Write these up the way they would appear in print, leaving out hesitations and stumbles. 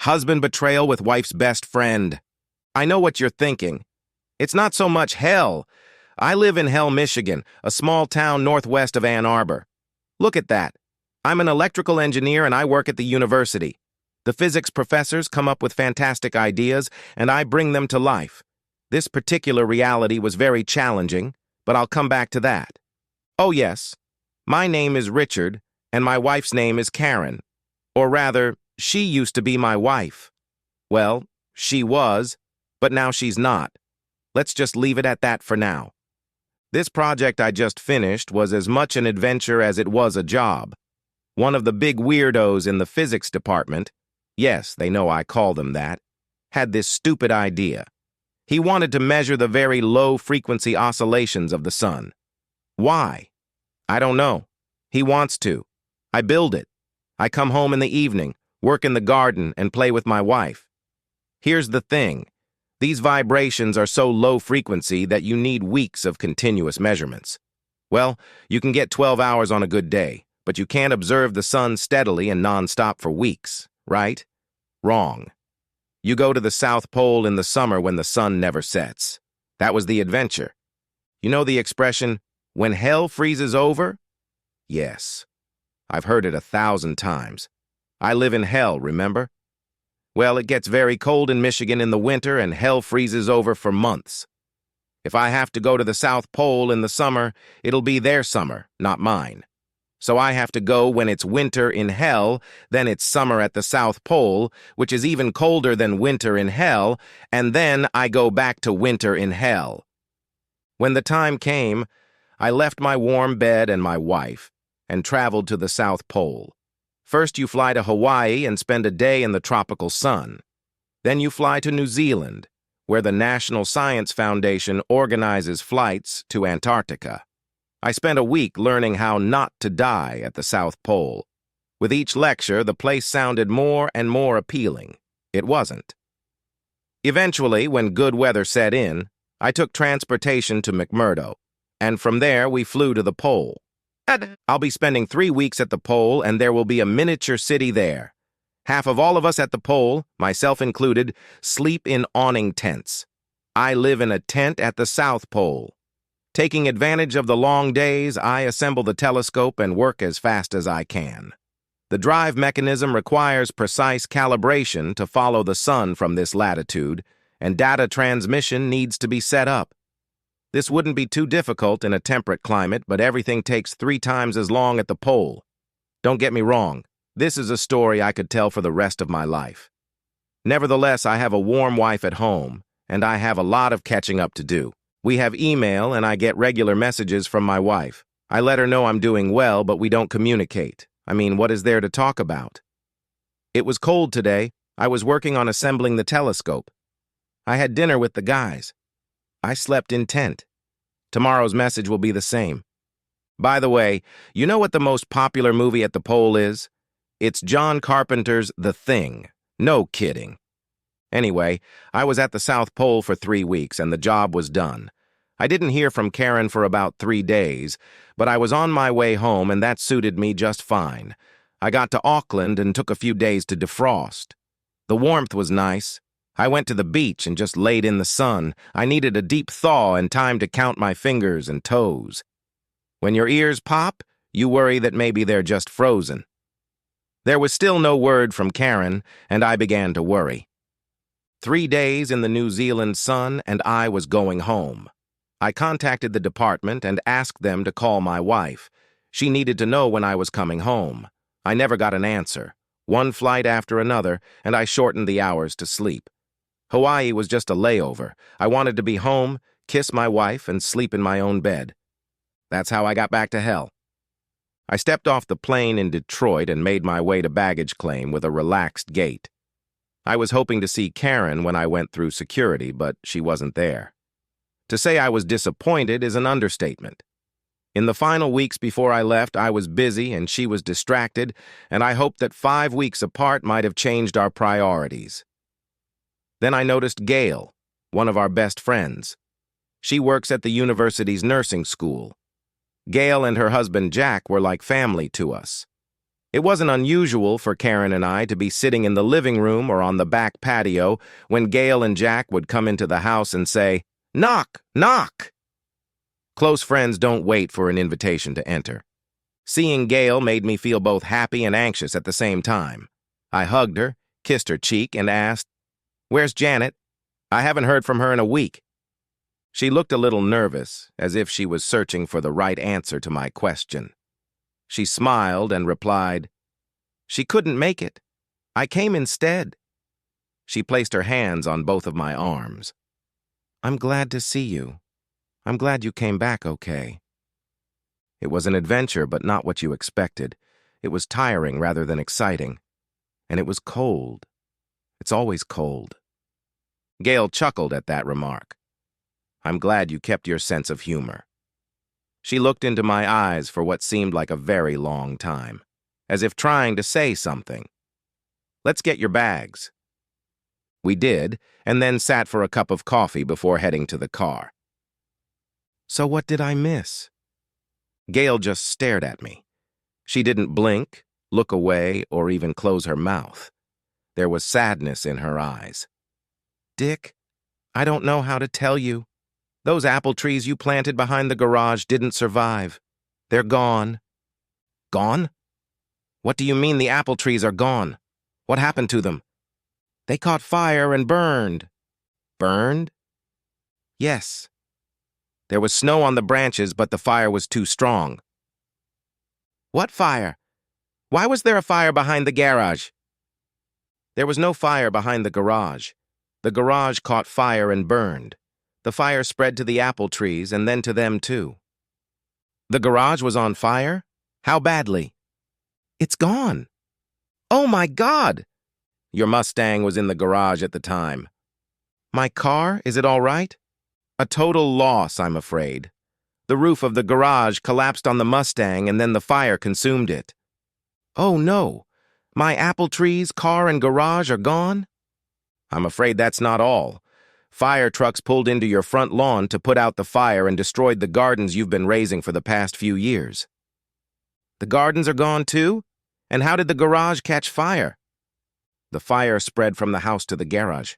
Husband betrayal with wife's best friend. I know what you're thinking. It's not so much hell. I live in Hell, Michigan, a small town northwest of Ann Arbor. Look at that. I'm an electrical engineer and I work at the university. The physics professors come up with fantastic ideas and I bring them to life. This particular reality was very challenging, but I'll come back to that. Oh yes, my name is Richard and my wife's name is Karen. Or rather, she used to be my wife. Well, she was, but now she's not. Let's just leave it at that for now. This project I just finished was as much an adventure as it was a job. One of the big weirdos in the physics department, yes, they know I call them that, had this stupid idea. He wanted to measure the very low-frequency oscillations of the sun. Why? I don't know. He wants to. I build it. I come home in the evening, work in the garden, and play with my wife. Here's the thing. These vibrations are so low frequency that you need weeks of continuous measurements. Well, you can get 12 hours on a good day, but you can't observe the sun steadily and non-stop for weeks, right? Wrong. You go to the South Pole in the summer when the sun never sets. That was the adventure. You know the expression, when hell freezes over? Yes. I've heard it 1,000 times. I live in hell, remember? Well, it gets very cold in Michigan in the winter and hell freezes over for months. If I have to go to the South Pole in the summer, it'll be their summer, not mine. So I have to go when it's winter in hell, then it's summer at the South Pole, which is even colder than winter in hell, and then I go back to winter in hell. When the time came, I left my warm bed and my wife and traveled to the South Pole. First, you fly to Hawaii and spend a day in the tropical sun. Then you fly to New Zealand, where the National Science Foundation organizes flights to Antarctica. I spent a week learning how not to die at the South Pole. With each lecture, the place sounded more and more appealing. It wasn't. Eventually, when good weather set in, I took transportation to McMurdo, and from there we flew to the pole. I'll be spending 3 weeks at the pole, and there will be a miniature city there. Half of all of us at the pole, myself included, sleep in awning tents. I live in a tent at the South Pole. Taking advantage of the long days, I assemble the telescope and work as fast as I can. The drive mechanism requires precise calibration to follow the sun from this latitude, and data transmission needs to be set up. This wouldn't be too difficult in a temperate climate, but everything takes 3 times as long at the pole. Don't get me wrong, this is a story I could tell for the rest of my life. Nevertheless, I have a warm wife at home, and I have a lot of catching up to do. We have email, and I get regular messages from my wife. I let her know I'm doing well, but we don't communicate. I mean, what is there to talk about? It was cold today. I was working on assembling the telescope. I had dinner with the guys. I slept in tent. Tomorrow's message will be the same. By the way, you know what the most popular movie at the pole is? It's John Carpenter's The Thing. No kidding. Anyway, I was at the South Pole for 3 weeks and the job was done. I didn't hear from Karen for about 3 days, but I was on my way home and that suited me just fine. I got to Auckland and took a few days to defrost. The warmth was nice. I went to the beach and just laid in the sun. I needed a deep thaw and time to count my fingers and toes. When your ears pop, you worry that maybe they're just frozen. There was still no word from Karen, and I began to worry. 3 days in the New Zealand sun, and I was going home. I contacted the department and asked them to call my wife. She needed to know when I was coming home. I never got an answer. One flight after another, and I shortened the hours to sleep. Hawaii was just a layover. I wanted to be home, kiss my wife, and sleep in my own bed. That's how I got back to hell. I stepped off the plane in Detroit and made my way to baggage claim with a relaxed gait. I was hoping to see Karen when I went through security, but she wasn't there. To say I was disappointed is an understatement. In the final weeks before I left, I was busy and she was distracted, and I hoped that 5 weeks apart might have changed our priorities. Then I noticed Gail, one of our best friends. She works at the university's nursing school. Gail and her husband Jack were like family to us. It wasn't unusual for Karen and I to be sitting in the living room or on the back patio when Gail and Jack would come into the house and say, "Knock, knock." Close friends don't wait for an invitation to enter. Seeing Gail made me feel both happy and anxious at the same time. I hugged her, kissed her cheek, and asked, "Where's Janet? I haven't heard from her in a week." She looked a little nervous, as if she was searching for the right answer to my question. She smiled and replied, "She couldn't make it. I came instead." She placed her hands on both of my arms. "I'm glad to see you. I'm glad you came back okay." It was an adventure, but not what you expected. It was tiring rather than exciting. And it was cold. It's always cold. Gail chuckled at that remark. "I'm glad you kept your sense of humor." She looked into my eyes for what seemed like a very long time, as if trying to say something. "Let's get your bags." We did, and then sat for a cup of coffee before heading to the car. So what did I miss? Gail just stared at me. She didn't blink, look away, or even close her mouth. There was sadness in her eyes. "Dick, I don't know how to tell you. Those apple trees you planted behind the garage didn't survive. They're gone." "Gone? What do you mean the apple trees are gone? What happened to them?" "They caught fire and burned." "Burned?" "Yes. There was snow on the branches, but the fire was too strong." "What fire? Why was there a fire behind the garage?" "There was no fire behind the garage. The garage caught fire and burned. The fire spread to the apple trees and then to them too." "The garage was on fire? How badly?" "It's gone." "Oh my God!" "Your Mustang was in the garage at the time." "My car, is it all right?" "A total loss, I'm afraid. The roof of the garage collapsed on the Mustang and then the fire consumed it." "Oh no! My apple trees, car, and garage are gone?" "I'm afraid that's not all. Fire trucks pulled into your front lawn to put out the fire and destroyed the gardens you've been raising for the past few years." "The gardens are gone too? And how did the garage catch fire?" "The fire spread from the house to the garage."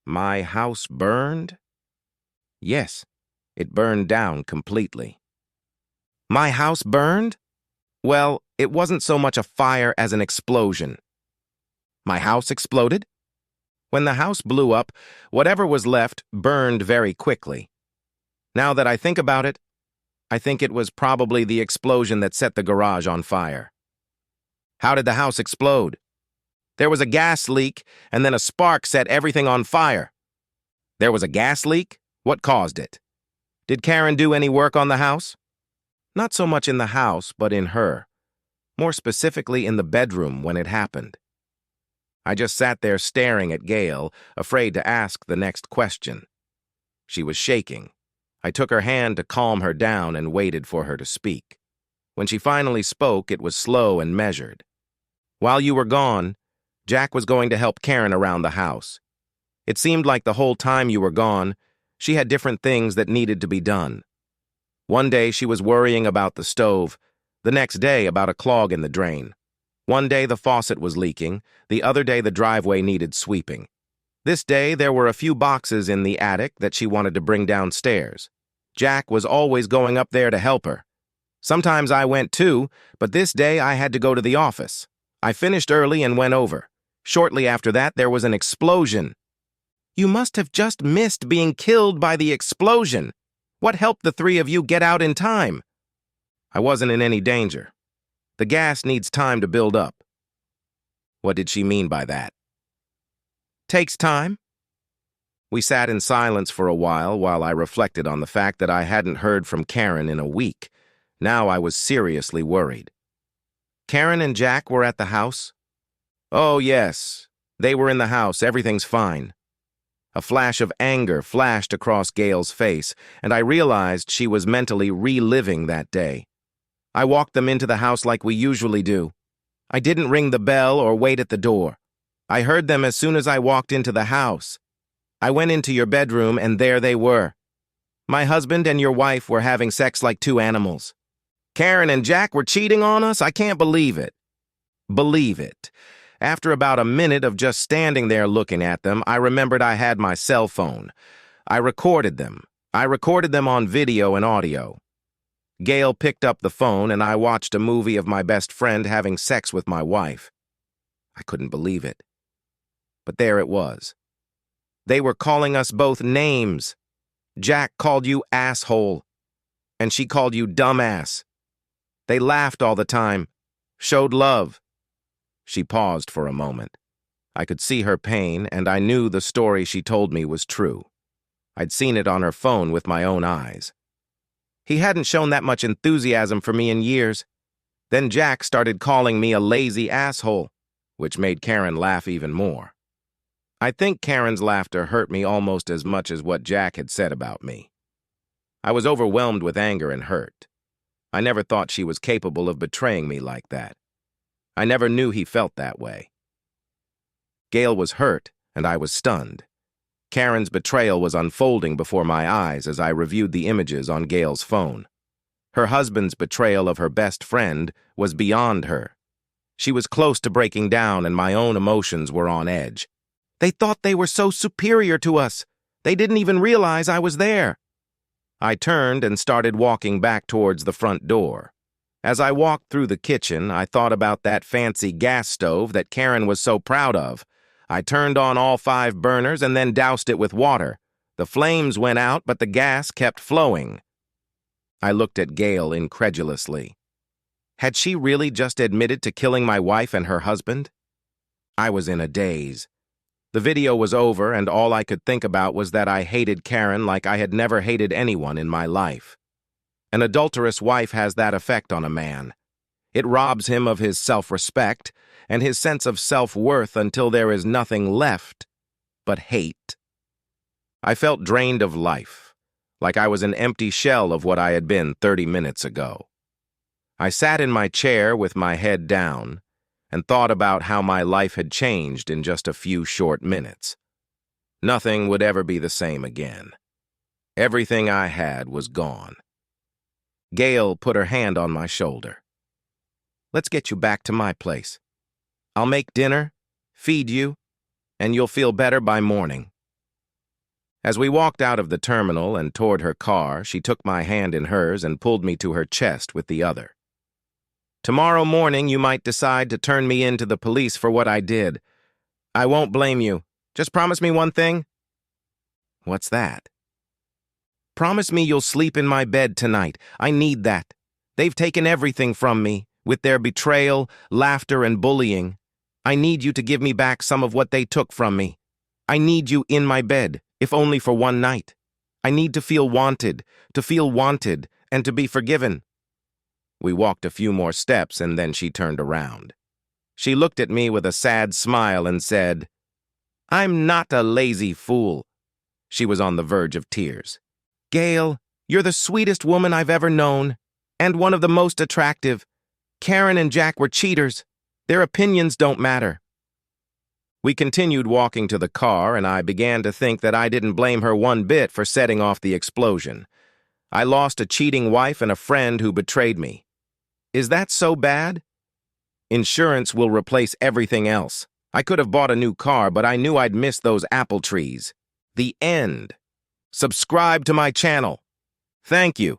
"My house burned?" "Yes, it burned down completely." "My house burned?" "Well, it wasn't so much a fire as an explosion." "My house exploded?" "When the house blew up, whatever was left burned very quickly. Now that I think about it, I think it was probably the explosion that set the garage on fire." "How did the house explode?" "There was a gas leak, and then a spark set everything on fire." "There was a gas leak? What caused it?" "Did Karen do any work on the house?" "Not so much in the house, but in her. More specifically in the bedroom when it happened." I just sat there staring at Gail, afraid to ask the next question. She was shaking. I took her hand to calm her down and waited for her to speak. When she finally spoke, it was slow and measured. "While you were gone, Jack was going to help Karen around the house. It seemed like the whole time you were gone, she had different things that needed to be done. One day she was worrying about the stove, the next day about a clog in the drain. One day the faucet was leaking, the other day the driveway needed sweeping. This day there were a few boxes in the attic that she wanted to bring downstairs. Jack was always going up there to help her. Sometimes I went too, but this day I had to go to the office. I finished early and went over. Shortly after that there was an explosion." "You must have just missed being killed by the explosion. What helped the three of you get out in time?" "I wasn't in any danger. The gas needs time to build up." What did she mean by that? "Takes time." We sat in silence for a while I reflected on the fact that I hadn't heard from Karen in a week. Now I was seriously worried. "Karen and Jack were at the house?" "Oh, yes. They were in the house. Everything's fine." A flash of anger flashed across Gail's face, and I realized she was mentally reliving that day. I walked them into the house like we usually do. I didn't ring the bell or wait at the door. I heard them as soon as I walked into the house. I went into your bedroom, and there they were. My husband and your wife were having sex like two animals. Karen and Jack were cheating on us? I can't believe it. Believe it. After about a minute of just standing there looking at them, I remembered I had my cell phone. I recorded them. I recorded them on video and audio. Gail picked up the phone and I watched a movie of my best friend having sex with my wife. I couldn't believe it. But there it was. They were calling us both names. Jack called you asshole, and she called you dumbass. They laughed all the time, showed love. She paused for a moment. I could see her pain, and I knew the story she told me was true. I'd seen it on her phone with my own eyes. He hadn't shown that much enthusiasm for me in years. Then Jack started calling me a lazy asshole, which made Karen laugh even more. I think Karen's laughter hurt me almost as much as what Jack had said about me. I was overwhelmed with anger and hurt. I never thought she was capable of betraying me like that. I never knew he felt that way. Gail was hurt, and I was stunned. Karen's betrayal was unfolding before my eyes as I reviewed the images on Gail's phone. Her husband's betrayal of her best friend was beyond her. She was close to breaking down, and my own emotions were on edge. They thought they were so superior to us. They didn't even realize I was there. I turned and started walking back towards the front door. As I walked through the kitchen, I thought about that fancy gas stove that Karen was so proud of. I turned on all 5 burners and then doused it with water. The flames went out, but the gas kept flowing. I looked at Gail incredulously. Had she really just admitted to killing my wife and her husband? I was in a daze. The video was over, and all I could think about was that I hated Karen like I had never hated anyone in my life. An adulterous wife has that effect on a man. It robs him of his self-respect and his sense of self-worth until there is nothing left but hate. I felt drained of life, like I was an empty shell of what I had been 30 minutes ago. I sat in my chair with my head down and thought about how my life had changed in just a few short minutes. Nothing would ever be the same again. Everything I had was gone. Gail put her hand on my shoulder. Let's get you back to my place. I'll make dinner, feed you, and you'll feel better by morning. As we walked out of the terminal and toward her car, she took my hand in hers and pulled me to her chest with the other. Tomorrow morning, you might decide to turn me in to the police for what I did. I won't blame you. Just promise me one thing. What's that? Promise me you'll sleep in my bed tonight. I need that. They've taken everything from me, with their betrayal, laughter, and bullying. I need you to give me back some of what they took from me. I need you in my bed, if only for one night. I need to feel wanted, and to be forgiven. We walked a few more steps, and then she turned around. She looked at me with a sad smile and said, I'm not a lazy fool. She was on the verge of tears. Gail, you're the sweetest woman I've ever known, and one of the most attractive. Karen and Jack were cheaters. Their opinions don't matter. We continued walking to the car, and I began to think that I didn't blame her one bit for setting off the explosion. I lost a cheating wife and a friend who betrayed me. Is that so bad? Insurance will replace everything else. I could have bought a new car, but I knew I'd miss those apple trees. The end. Subscribe to my channel. Thank you.